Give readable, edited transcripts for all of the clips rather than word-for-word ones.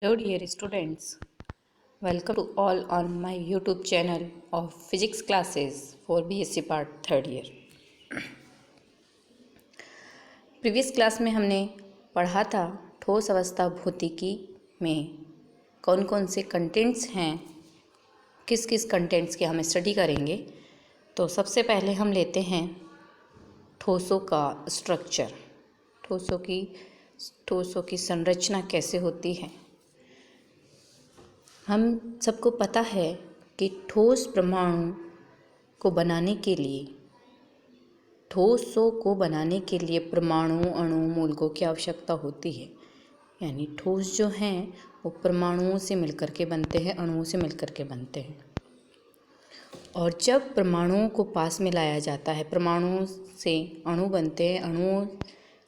Hello dear students, welcome to all on my YouTube channel of physics classes for BSc part third year. Previous class में हमने पढ़ा था ठोस अवस्था भौतिकी में कौन कौन से कंटेंट्स हैं, किस किस कंटेंट्स की हम स्टडी करेंगे। तो सबसे पहले हम लेते हैं ठोसों का स्ट्रक्चर, ठोसों की संरचना कैसे होती है। हम सबको पता है कि ठोस परमाणु को बनाने के लिए, ठोसों को बनाने के लिए परमाणु अणु मूलकों की आवश्यकता होती है। यानी ठोस जो हैं वो परमाणुओं से मिलकर के बनते हैं, अणुओं से मिलकर के बनते हैं। और जब परमाणुओं को पास में लाया जाता है, परमाणुओं से अणु बनते हैं, अणुओं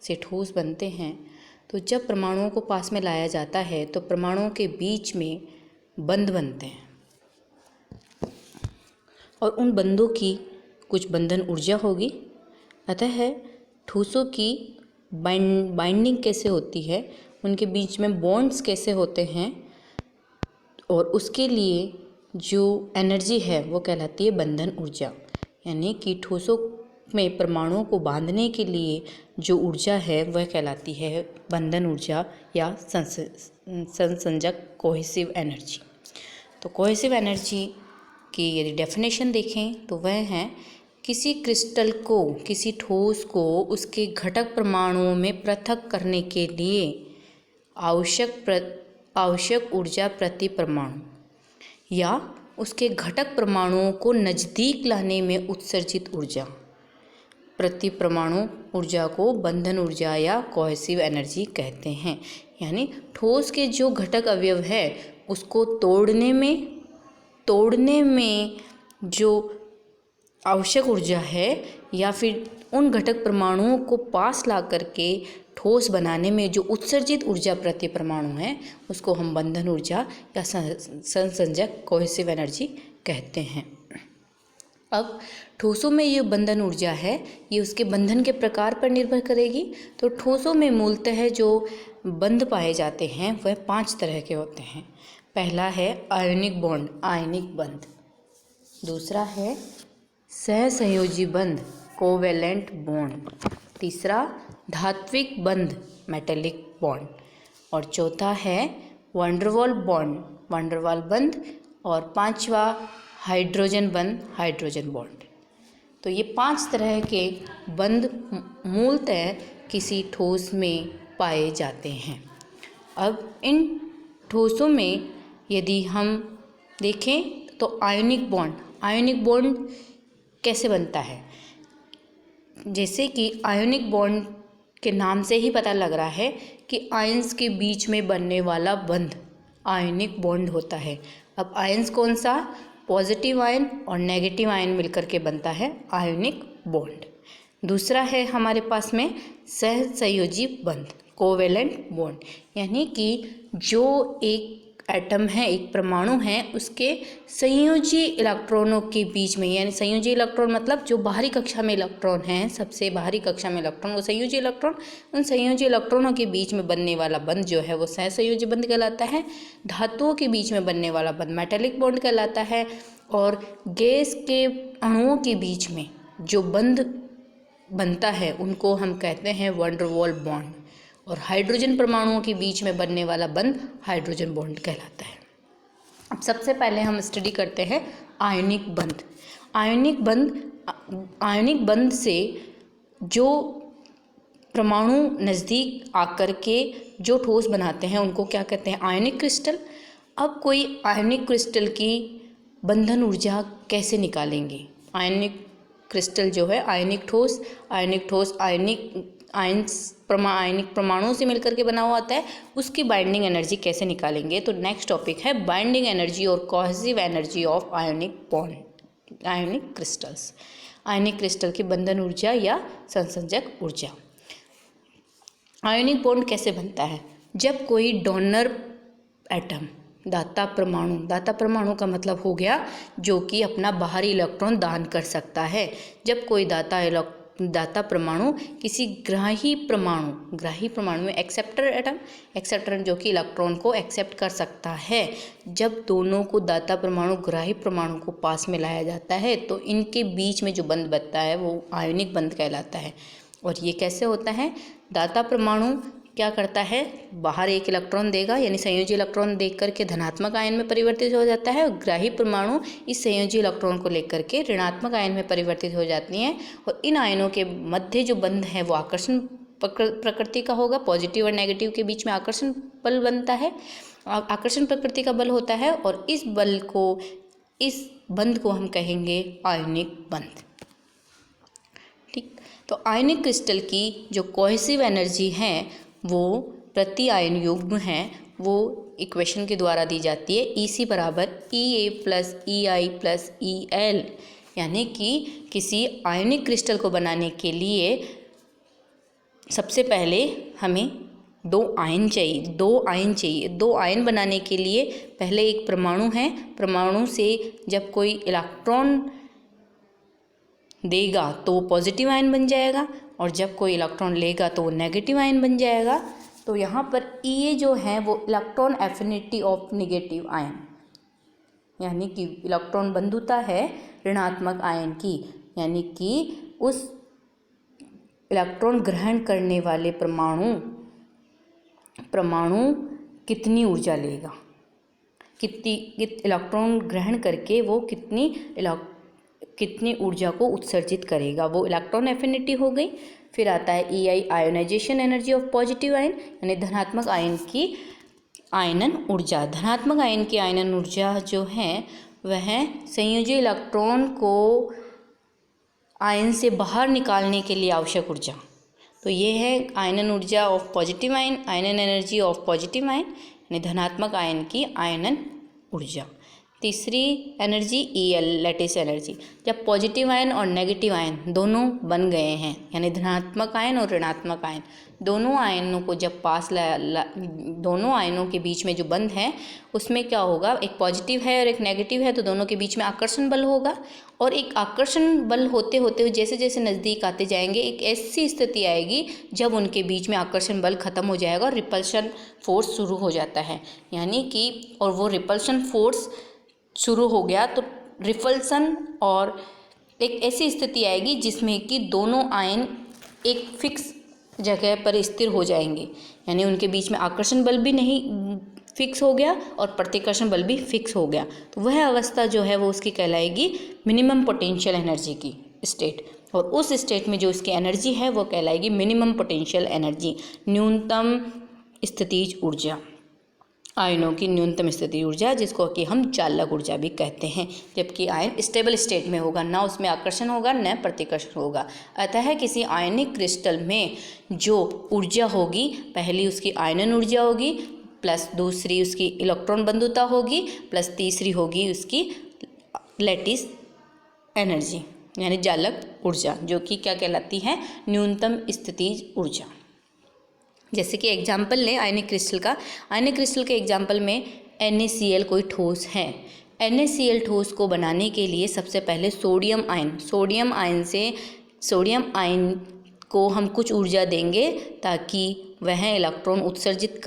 से ठोस बनते हैं, तो जब परमाणुओं को पास में लाया जाता है तो परमाणुओं के बीच में बंध बनते हैं और उन बंधों की कुछ बंधन ऊर्जा होगी। अतः ठोसों की बाइंडिंग कैसे होती है, उनके बीच में बॉन्ड्स कैसे होते हैं, और उसके लिए जो एनर्जी है वो कहलाती है बंधन ऊर्जा। यानी कि ठोसों में परमाणुओं को बांधने के लिए जो ऊर्जा है वह कहलाती है बंधन ऊर्जा या संसंजक कोहेसिव एनर्जी। तो कोहेसिव एनर्जी की यदि डेफिनेशन देखें तो वह है किसी क्रिस्टल को, किसी ठोस को उसके घटक परमाणुओं में पृथक करने के लिए आवश्यक ऊर्जा प्रति परमाणु या उसके घटक परमाणुओं को नज़दीक लाने में उत्सर्जित ऊर्जा, प्रति परमाणु ऊर्जा को बंधन ऊर्जा या कोहेसिव एनर्जी कहते हैं। यानी ठोस के जो घटक अवयव है उसको तोड़ने में जो आवश्यक ऊर्जा है या फिर उन घटक परमाणुओं को पास ला करके ठोस बनाने में जो उत्सर्जित ऊर्जा प्रति परमाणु है उसको हम बंधन ऊर्जा या संसंजक कोहेसिव एनर्जी कहते हैं। अब ठोसों में ये बंधन ऊर्जा है ये उसके बंधन के प्रकार पर निर्भर करेगी। तो ठोसों में मूलतः जो बंध पाए जाते हैं वह 5 तरह के होते हैं। पहला है आयनिक बॉन्ड, आयनिक बंध। दूसरा है सहसंयोजी बंध, कोवेलेंट बॉन्ड। तीसरा धात्विक बंध, मेटेलिक बॉन्ड। और चौथा है वंडरवॉल बॉन्ड, वंडरवॉल बंध। और पांचवा हाइड्रोजन बंध, हाइड्रोजन बॉन्ड। तो ये 5 तरह के बंध मूलतः किसी ठोस में पाए जाते हैं। अब इन ठोसों में यदि हम देखें तो आयनिक बॉन्ड कैसे बनता है। जैसे कि आयनिक बॉन्ड के नाम से ही पता लग रहा है कि आयंस के बीच में बनने वाला बंध आयनिक बॉन्ड होता है। अब आयंस कौन सा, पॉजिटिव आयन और नेगेटिव आयन मिलकर के बनता है आयनिक बॉन्ड। दूसरा है हमारे पास में सहसंयोजी बंध, कोवेलेंट बॉन्ड। यानी कि जो एक एटम है, एक परमाणु है, उसके संयोजी इलेक्ट्रॉनों के बीच में, यानी संयोजी इलेक्ट्रॉन मतलब जो बाहरी कक्षा में इलेक्ट्रॉन हैं, सबसे बाहरी कक्षा में इलेक्ट्रॉन वो संयोजी इलेक्ट्रॉन, उन संयोजी इलेक्ट्रॉनों के बीच में बनने वाला बंध जो है वो सहसंयोजी बंध कहलाता है। धातुओं के बीच में बनने वाला बंध मेटेलिक बॉन्ड कहलाता है। और गैस के अणुओं के बीच में जो बंध बनता है उनको हम कहते हैं वंडरवॉल बॉन्ड। और हाइड्रोजन परमाणुओं के बीच में बनने वाला बंध हाइड्रोजन बॉन्ड कहलाता है। अब सबसे पहले हम स्टडी करते हैं आयनिक बंध। आयनिक बंध से जो परमाणु नज़दीक आकर के जो ठोस बनाते हैं उनको क्या कहते हैं, आयनिक क्रिस्टल। अब कोई आयनिक क्रिस्टल की बंधन ऊर्जा कैसे निकालेंगे। आयनिक क्रिस्टल जो है आयनिक ठोस आयनिक परमाणुओं से मिलकर के बना हुआ आता है, उसकी बाइंडिंग एनर्जी कैसे निकालेंगे। तो नेक्स्ट टॉपिक है बाइंडिंग एनर्जी और cohesive energy of ionic bond, ionic crystals. Ionic crystal की बंधन ऊर्जा या संसंजक ऊर्जा। आयनिक बॉन्ड कैसे बनता है, जब कोई डोनर एटम, दाता परमाणु का मतलब हो गया जो कि अपना बाहरी इलेक्ट्रॉन दान कर सकता है। जब कोई दाता दाता परमाणु किसी ग्राही परमाणु में एक्सेप्टर एटम, एक्सेप्टर जो कि इलेक्ट्रॉन को एक्सेप्ट कर सकता है। जब दोनों को दाता परमाणु ग्राही परमाणु को पास में लाया जाता है तो इनके बीच में जो बंध बनता है वो आयनिक बंध कहलाता है। और ये कैसे होता है? दाता परमाणु क्या करता है, बाहर एक इलेक्ट्रॉन देगा यानी संयोजी इलेक्ट्रॉन देख करके धनात्मक आयन में परिवर्तित हो जाता है, और ग्राही परमाणु इस संयोजी इलेक्ट्रॉन को लेकर के ऋणात्मक आयन में परिवर्तित हो जाती हैं। और इन आयनों के मध्य जो बंध है वो आकर्षण प्रकृति का होगा, पॉजिटिव और नेगेटिव के बीच में आकर्षण बल बनता है, आकर्षण प्रकृति का बल होता है। और इस बंध को हम कहेंगे आयनिक बंध। ठीक, तो आयनिक क्रिस्टल की जो कोहेसिव एनर्जी है वो प्रति आयन युग्म है वो इक्वेशन के द्वारा दी जाती है, EC बराबर EA plus EI plus EL। यानी कि किसी आयनिक क्रिस्टल को बनाने के लिए सबसे पहले हमें दो आयन चाहिए। दो आयन बनाने के लिए पहले एक परमाणु है, परमाणु से जब कोई इलेक्ट्रॉन देगा तो वो पॉजिटिव आयन बन जाएगा, और जब कोई इलेक्ट्रॉन लेगा तो वो नेगेटिव आयन बन जाएगा। तो यहाँ पर EA जो है वो electron affinity of negative ion, यानी कि इलेक्ट्रॉन बंधुता है ऋणात्मक आयन की, यानी कि उस इलेक्ट्रॉन ग्रहण करने वाले परमाणु कितनी ऊर्जा लेगा, इलेक्ट्रॉन ग्रहण करके वो कितनी ऊर्जा को उत्सर्जित करेगा, वो इलेक्ट्रॉन एफिनिटी हो गई। फिर आता है EI ionisation energy of positive ion, यानी धनात्मक आयन की आयनन ऊर्जा। धनात्मक आयन की आयनन ऊर्जा जो है वह संयोजी इलेक्ट्रॉन को आयन से बाहर निकालने के लिए आवश्यक ऊर्जा। तो ये है आयनन ऊर्जा ऑफ पॉजिटिव आयन, आयनन एनर्जी ऑफ पॉजिटिव आयन, यानी धनात्मक आयन की आयनन ऊर्जा। तीसरी एनर्जी EL लैटिस एनर्जी, जब पॉजिटिव आयन और नेगेटिव आयन दोनों बन गए हैं, यानी धनात्मक आयन और ऋणात्मक आयन, दोनों आयनों को जब दोनों आयनों के बीच में जो बंध है उसमें क्या होगा, एक पॉजिटिव है और एक नेगेटिव है तो दोनों के बीच में आकर्षण बल होगा। और एक आकर्षण बल होते होते जैसे जैसे नज़दीक आते जाएंगे एक ऐसी स्थिति आएगी जब उनके बीच में आकर्षण बल खत्म हो जाएगा और रिपल्शन फोर्स शुरू हो जाता है। यानी कि और वो रिपल्शन फोर्स शुरू हो गया तो रिपल्सन और एक ऐसी स्थिति आएगी जिसमें कि दोनों आयन एक फिक्स जगह पर स्थिर हो जाएंगे, यानी उनके बीच में आकर्षण बल भी नहीं फिक्स हो गया और प्रतिकर्षण बल भी फिक्स हो गया। तो वह अवस्था जो है वो उसकी कहलाएगी मिनिमम पोटेंशियल एनर्जी की स्टेट, और उस स्टेट में जो इसकी एनर्जी है वो कहलाएगी मिनिमम पोटेंशियल एनर्जी, न्यूनतम स्थितिज ऊर्जा, आयनों की न्यूनतम स्थिति ऊर्जा, जिसको कि हम चालक ऊर्जा भी कहते हैं। जबकि आयन स्टेबल स्टेट में होगा, ना उसमें आकर्षण होगा न प्रतिकर्षण होगा। अतः किसी आयनिक क्रिस्टल में जो ऊर्जा होगी, पहली उसकी आयनन ऊर्जा होगी, प्लस दूसरी उसकी इलेक्ट्रॉन बंधुता होगी, प्लस तीसरी होगी उसकी लैटिस एनर्जी यानी चालक ऊर्जा, जो कि क्या कहलाती है, न्यूनतम स्थितिज ऊर्जा। जैसे कि एग्जाम्पल लें आयनिक क्रिस्टल का, आयनिक क्रिस्टल के एग्जाम्पल में NaCl कोई ठोस है। NaCl ठोस को बनाने के लिए सबसे पहले सोडियम आयन को हम कुछ ऊर्जा देंगे ताकि वह इलेक्ट्रॉन उत्सर्जित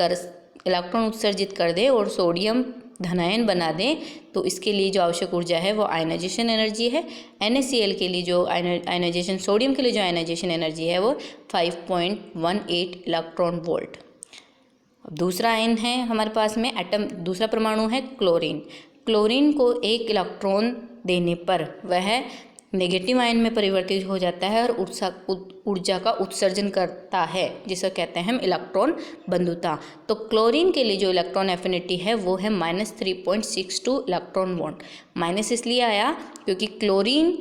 कर दे और सोडियम धनायन बना दें। तो इसके लिए जो आवश्यक ऊर्जा है वो आयनाइजेशन एनर्जी है। NaCl के लिए जो आयनाइजेशन, सोडियम के लिए जो आयनाइजेशन एनर्जी है वो 5.18 इलेक्ट्रॉन वोल्ट। दूसरा आयन है हमारे पास में एटम, दूसरा परमाणु है क्लोरीन। क्लोरीन को एक इलेक्ट्रॉन देने पर वह नेगेटिव आयन में परिवर्तित हो जाता है और ऊर्जा का उत्सर्जन करता है, जिसे कहते हैं हम इलेक्ट्रॉन बंधुता। तो क्लोरीन के लिए जो इलेक्ट्रॉन एफिनिटी है वो है -3.62 इलेक्ट्रॉन वोल्ट। माइनस इसलिए आया क्योंकि क्लोरीन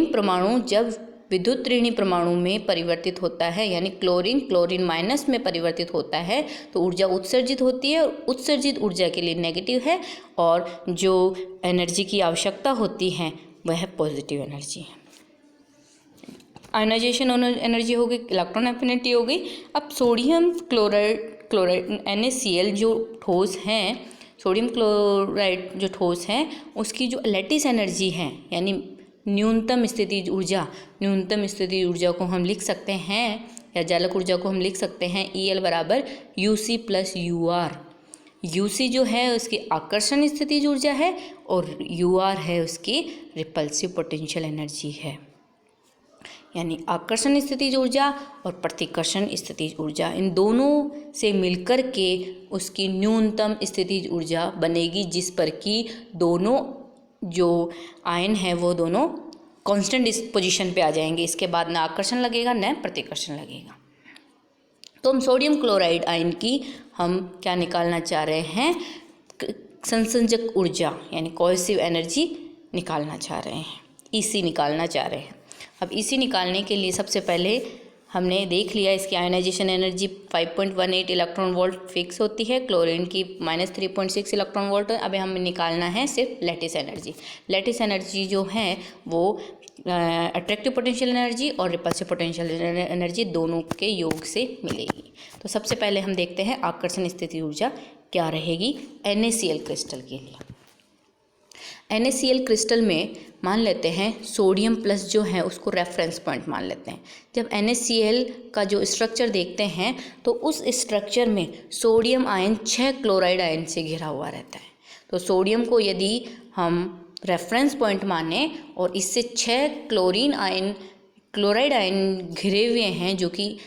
परमाणु जब विद्युत ऋणी परमाणु में परिवर्तित होता है, यानी क्लोरीन माइनस में परिवर्तित होता है तो ऊर्जा उत्सर्जित होती है, और उत्सर्जित ऊर्जा के लिए नेगेटिव है, और जो एनर्जी की आवश्यकता होती है वह पॉजिटिव एनर्जी है। आयनाइजेशन एनर्जी हो गई, इलेक्ट्रॉन एफिनिटी हो गई। अब सोडियम क्लोराइड NaCl जो ठोस हैं, सोडियम क्लोराइड जो ठोस है उसकी जो लैटिस एनर्जी है, यानी न्यूनतम स्थितिज ऊर्जा को हम लिख सकते हैं, या जालक ऊर्जा को हम लिख सकते हैं EL बराबर UC प्लस UR। UC जो है उसकी आकर्षण स्थितिज ऊर्जा है और UR है उसकी रिपल्सिव पोटेंशियल एनर्जी है। यानी आकर्षण स्थितिज ऊर्जा और प्रतिकर्षण स्थितिज ऊर्जा, इन दोनों से मिलकर के उसकी न्यूनतम स्थितिज ऊर्जा बनेगी, जिस पर कि दोनों जो आयन है वो दोनों कांस्टेंट इस पोजीशन पे आ जाएंगे। इसके बाद न आकर्षण लगेगा न प्रतिकर्षण लगेगा। तो हम सोडियम क्लोराइड आयन की हम क्या निकालना चाह रहे हैं, संसंजक ऊर्जा यानी कोहेसिव एनर्जी निकालना चाह रहे हैं, EC निकालना चाह रहे हैं। अब EC निकालने के लिए सबसे पहले हमने देख लिया इसकी ionisation energy 5.18 electron volt fix होती है, क्लोरीन की -3.6 इलेक्ट्रॉन वोल्ट। अब हमें निकालना है सिर्फ लैटिस एनर्जी। लैटिस एनर्जी जो है वो अट्रैक्टिव पोटेंशियल एनर्जी और रिपल्सिव पोटेंशियल एनर्जी दोनों के योग से मिलेगी। तो सबसे पहले हम देखते हैं आकर्षण स्थिति ऊर्जा क्या रहेगी NaCl क्रिस्टल के लिए। NaCl क्रिस्टल में मान लेते हैं सोडियम प्लस जो है उसको रेफरेंस पॉइंट मान लेते हैं। जब NaCl का जो स्ट्रक्चर देखते हैं तो उस स्ट्रक्चर में सोडियम आयन 6 क्लोराइड आयन से घिरा हुआ रहता है। तो सोडियम को यदि हम रेफरेंस पॉइंट माने और इससे 6 क्लोराइड आयन घिरे हुए हैं, जो कि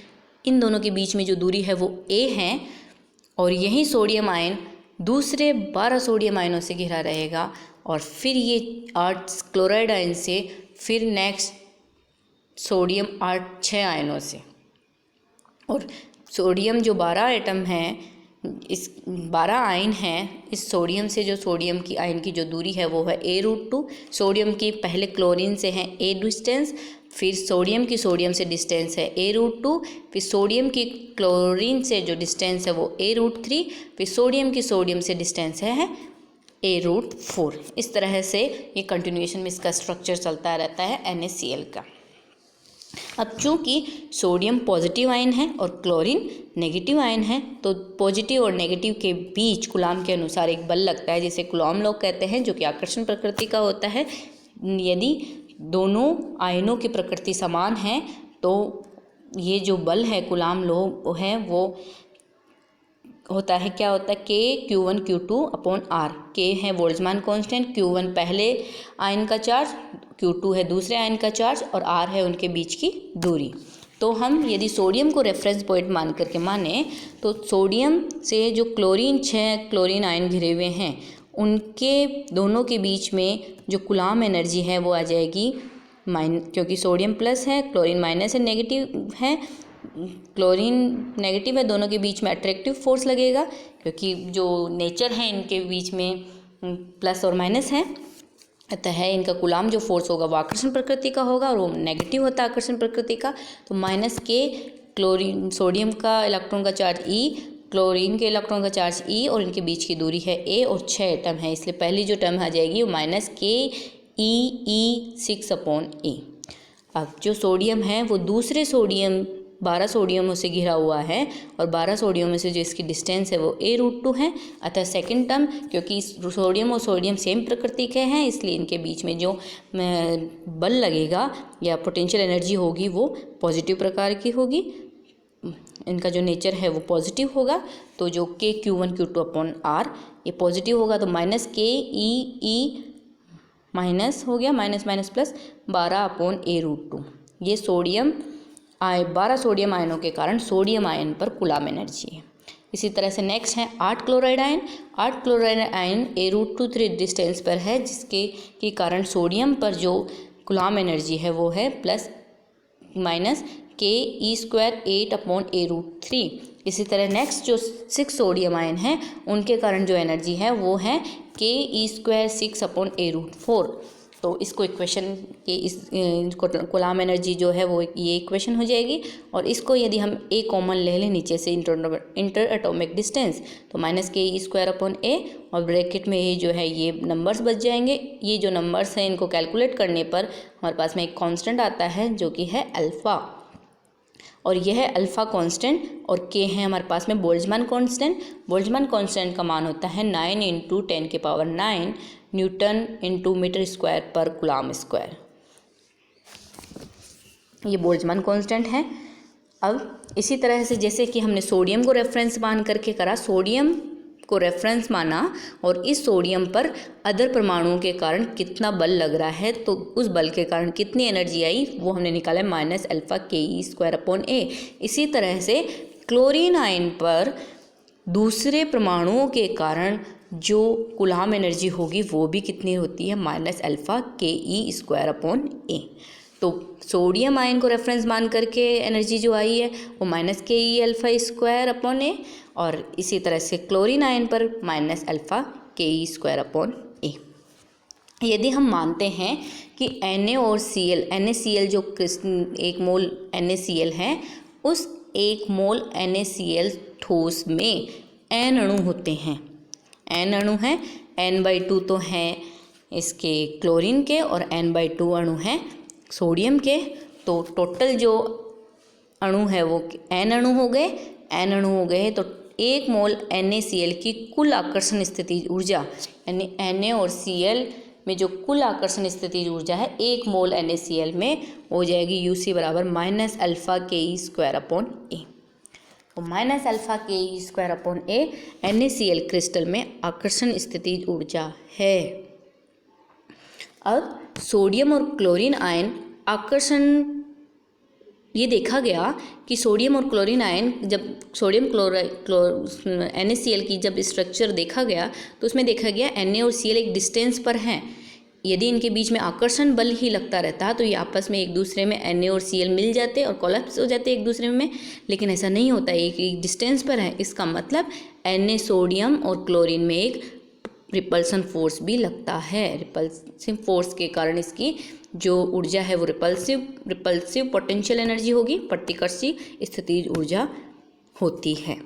इन दोनों के बीच में जो दूरी है वो A है, और यही सोडियम आयन दूसरे 12 सोडियम आयनों से घिरा रहेगा, और फिर ये 8 क्लोराइड आयन से फिर नेक्स्ट सोडियम 6 आयनों से, और सोडियम जो 12 एटम हैं, इस 12 आयन हैं, इस सोडियम से जो सोडियम की आयन की जो दूरी है वो है A√2। सोडियम की पहले क्लोरीन से है A डिस्टेंस, फिर सोडियम से डिस्टेंस है A√2, फिर सोडियम की क्लोरीन से जो डिस्टेंस है वो A√3, फिर सोडियम से डिस्टेंस है A√4। इस तरह से ये कंटिन्यूएशन में इसका स्ट्रक्चर चलता रहता है NaCl का। अब चूंकि सोडियम पॉजिटिव आयन है और क्लोरीन नेगेटिव आयन है, तो पॉजिटिव और नेगेटिव के बीच कूलाम के अनुसार एक बल लगता है जिसे कूलाम लॉ कहते हैं, जो कि आकर्षण प्रकृति का होता है। यदि दोनों आयनों की प्रकृति समान है तो ये जो बल है कूलाम लॉ है वो होता है, क्या होता है, K Q1 K है बोल्ट्जमान कांस्टेंट, Q1 पहले आयन का चार्ज, Q2 है दूसरे आयन का चार्ज, और R है उनके बीच की दूरी। तो हम यदि सोडियम को रेफरेंस पॉइंट मान करके माने तो सोडियम से जो 6 क्लोरीन आयन घिरे हुए हैं उनके दोनों के बीच में जो कूलाम एनर्जी है वो आ जाएगी क्योंकि सोडियम प्लस है, क्लोरीन माइनस है, नेगेटिव है, क्लोरीन नेगेटिव है, दोनों के बीच में अट्रैक्टिव फोर्स लगेगा, क्योंकि जो नेचर है इनके बीच में प्लस और माइनस है, अतः इनका कूलाम जो फोर्स होगा वो आकर्षण प्रकृति का होगा और वो नेगेटिव होता है आकर्षण प्रकृति का। तो -K क्लोरीन सोडियम का इलेक्ट्रॉन का चार्ज E, क्लोरीन के इलेक्ट्रॉन का चार्ज E, और इनके बीच की दूरी है A और 6 एटम है, इसलिए पहली जो टर्म आ जाएगी वो -KE6/A। अब जो सोडियम है वो दूसरे 12 सोडियमों से घिरा हुआ है, और 12 सोडियम में से जो इसकी डिस्टेंस है वो A√2 है। अतः सेकंड टर्म, क्योंकि सोडियम और सोडियम सेम प्रकृति के हैं, इसलिए इनके बीच में जो बल लगेगा या पोटेंशियल एनर्जी होगी वो पॉजिटिव प्रकार की होगी, इनका जो नेचर है वो पॉजिटिव होगा। तो जो K Q1 Q2/R ये पॉजिटिव होगा, तो -KE माइनस हो गया, माइनस प्लस 12/A√2। ये 12 सोडियम आयनों के कारण सोडियम आयन पर कूलाम एनर्जी है। इसी तरह से नेक्स्ट है 8 chloride ion. 8 chloride ion A√2 distance पर है, जिसके के कारण सोडियम पर जो कूलाम एनर्जी है वो है +(KE²8/A√3). इसी तरह नेक्स्ट जो 6 सोडियम आयन है उनके कारण जो एनर्जी है वो है KE²6/A√4। तो इसको इक्वेशन के इस कूलाम एनर्जी जो है वो ये इक्वेशन हो जाएगी, और इसको यदि हम A कॉमन ले लें नीचे से इंटर एटॉमिक डिस्टेंस, तो -KE²/A, और ब्रैकेट में ये जो है ये नंबर्स बच जाएंगे। ये जो नंबर्स हैं इनको कैलकुलेट करने पर हमारे पास में एक कांस्टेंट आता है जो कि है अल्फ़ा, और यह है अल्फ़ा कांस्टेंट, और K है हमारे पास में बोल्ट्जमान कांस्टेंट। बोल्ट्जमान कांस्टेंट का मान होता है 9 × 10⁹ न्यूटन × मीटर स्क्वायर पर कूलाम स्क्वायर। ये बोल्ट्जमान कांस्टेंट है। अब इसी तरह से जैसे कि हमने सोडियम को रेफरेंस मान करके करा, सोडियम को रेफरेंस माना और इस सोडियम पर अदर परमाणुओं के कारण कितना बल लग रहा है, तो उस बल के कारण कितनी एनर्जी आई वो हमने निकाला माइनस अल्फा ke²/a। इसी तरह से क्लोरीन आयन पर दूसरे परमाणुओं के कारण जो कूलाम एनर्जी होगी वो भी कितनी होती है, माइनस अल्फा ke²/a। तो सोडियम आयन को रेफरेंस मान करके एनर्जी जो आई है वो माइनस ke²/a और इसी तरह से क्लोरीन आयन पर माइनस अल्फा ke²/a। यदि हम मानते हैं कि Na और Cl, NaCl जो एक मोल NaCl है, उस एक मोल NaCl ठोस में n अणु होते हैं, n अणु हैं, n/2 तो हैं इसके क्लोरीन के और n/2 अणु हैं सोडियम के, तो टोटल जो अणु है वो n अणु हो गए, n अणु हो गए तो एक मोल NaCl की कुल आकर्षण स्थितिज ऊर्जा, यानी Na और Cl में जो कुल आकर्षण स्थितिज ऊर्जा है एक मोल NaCl में हो जाएगी UC बराबर माइनस अल्फा ke²/a। तो minus alpha ke²/a NaCl crystal में आकर्षण स्थितिज ऊर्जा है। अब सोडियम और क्लोरीन आयन आकर्षण, ये देखा गया कि सोडियम और क्लोरीन आयन, जब सोडियम NaCl की जब स्ट्रक्चर देखा गया तो उसमें देखा गया Na और Cl एक डिस्टेंस पर हैं। यदि इनके बीच में आकर्षण बल ही लगता रहता तो ये आपस में एक दूसरे में Na और Cl मिल जाते और कोलैप्स हो जाते एक दूसरे में, लेकिन ऐसा नहीं होता, एक डिस्टेंस पर है। इसका मतलब Na सोडियम और क्लोरीन में एक रिपल्सन फोर्स भी लगता है। रिपल्सिव फोर्स के कारण इसकी जो ऊर्जा है वो रिपल्सिव पोटेंशियल एनर्जी होगी, प्रतिकर्षी स्थितिज ऊर्जा होती है।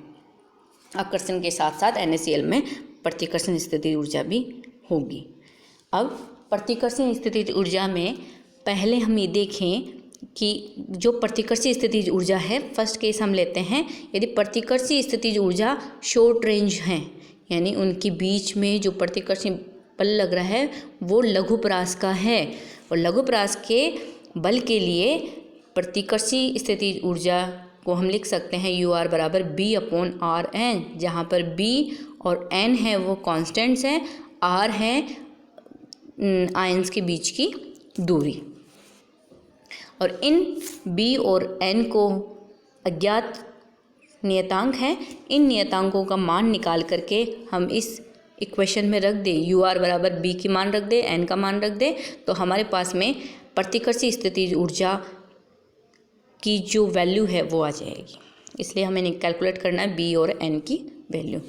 आकर्षण के साथ साथ NaCl में प्रतिकर्षण स्थितिज ऊर्जा भी होगी। अब प्रतिकर्षण स्थितिज ऊर्जा में पहले हम ये देखें कि जो प्रतिकर्षी स्थितिज ऊर्जा है, फर्स्ट केस हम लेते हैं। यदि प्रतिकर्षी स्थितिज ऊर्जा शॉर्ट रेंज है, यानी उनके बीच में जो प्रतिकर्षी बल लग रहा है वो लघुपरास का है, और लघुपरास के बल के लिए प्रतिकर्षी स्थितिज ऊर्जा को हम लिख सकते हैं UR बराबर B/Rn, जहाँ पर B और N है वो कांस्टेंट्स हैं, R है आयंस के बीच की दूरी, और इन B और N को अज्ञात नियतांक हैं। इन नियतांकों का मान निकाल करके हम इस इक्वेशन में रख दें, UR बराबर B की मान रख दें, N का मान रख दें, तो हमारे पास में प्रतिकर्षी स्थितिज ऊर्जा की जो वैल्यू है वो आ जाएगी। इसलिए हमें कैलकुलेट करना है B और N की वैल्यू।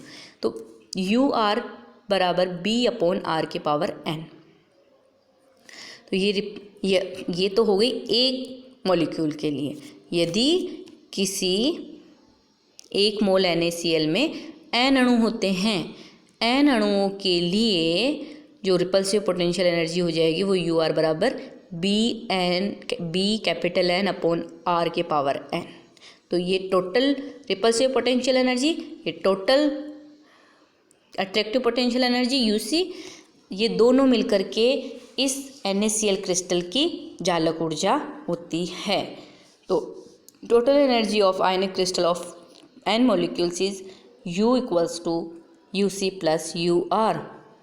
तो UR बराबर B/R⁴n। तो ये तो हो गई एक मॉलिक्यूल के लिए। यदि किसी एक मोल NaCl में n अणु होते हैं, n अणुओं के लिए जो रिपल्सिव पोटेंशियल एनर्जी हो जाएगी वो UR बराबर B⁴n। तो ये टोटल रिपल्सिव पोटेंशियल एनर्जी, ये total attractive potential energy UC, ये दोनों मिलकर के इस NaCl क्रिस्टल की जालक ऊर्जा होती है। तो total energy of ionic crystal of n molecules is U = UC + UR,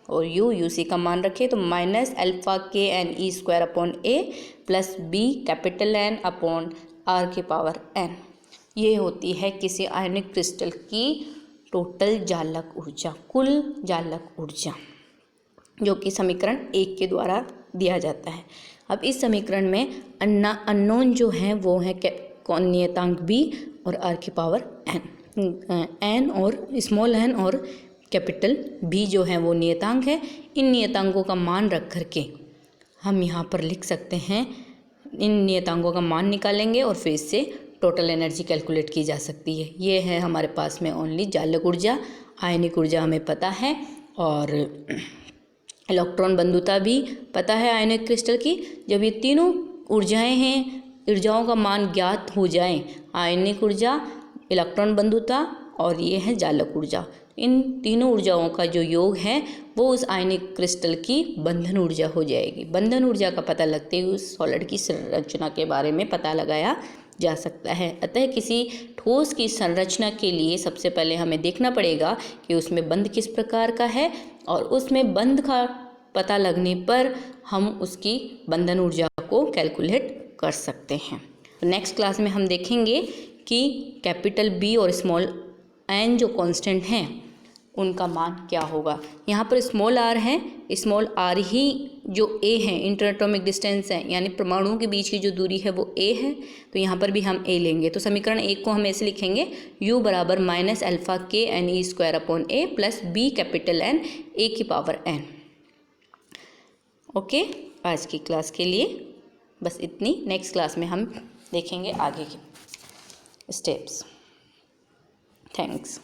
और UC का मान रखें तो minus alpha kne²/a plus B⁴N/R⁴n। ये होती है किसी आयनिक क्रिस्टल की टोटल जालक ऊर्जा, कुल जालक ऊर्जा, जो कि समीकरण 1 के द्वारा दिया जाता है। अब इस समीकरण में अननोन जो हैं वो हैं नियतांक B और R⁴n, n और स्मॉल n और कैपिटल B जो हैं वो नियतांक है। इन नियतांकों का मान रख करके हम यहाँ पर लिख सकते हैं, इन नियतांकों का मान निकालेंगे और फिर इससे टोटल एनर्जी कैलकुलेट की जा सकती है। ये है हमारे पास में ओनली जालक ऊर्जा, आयनिक ऊर्जा हमें पता है, और इलेक्ट्रॉन बंधुता भी पता है आयनिक क्रिस्टल की। जब ये तीनों ऊर्जाएं हैं, ऊर्जाओं का मान ज्ञात हो जाए, आयनिक ऊर्जा, इलेक्ट्रॉन बंधुता और ये है जालक ऊर्जा, इन तीनों ऊर्जाओं का जो योग है वो उस आयनिक क्रिस्टल की बंधन ऊर्जा हो जाएगी। बंधन ऊर्जा का पता लगते ही उस सॉलिड की संरचना के बारे में पता लगाया जा सकता है। अतः किसी ठोस की संरचना के लिए सबसे पहले हमें देखना पड़ेगा कि उसमें बंध किस प्रकार का है, और उसमें बंध का पता लगने पर हम उसकी बंधन ऊर्जा को कैलकुलेट कर सकते हैं। नेक्स्ट क्लास में हम देखेंगे कि कैपिटल बी और स्मॉल एन जो कांस्टेंट हैं उनका मान क्या होगा। यहाँ पर स्मॉल आर है, स्मॉल आर ही जो ए है, इंटरएटॉमिक डिस्टेंस है, यानी परमाणुओं के बीच की जो दूरी है वो ए है, तो यहाँ पर भी हम ए लेंगे। तो समीकरण एक को हम ऐसे लिखेंगे, u बराबर माइनस अल्फा के N E square upon A plus B capital N A की पावर एन। ओके, आज की क्लास के लिए बस इतनी। नेक्स्ट क्लास में हम देखेंगे आगे के स्टेप्स। थैंक्स।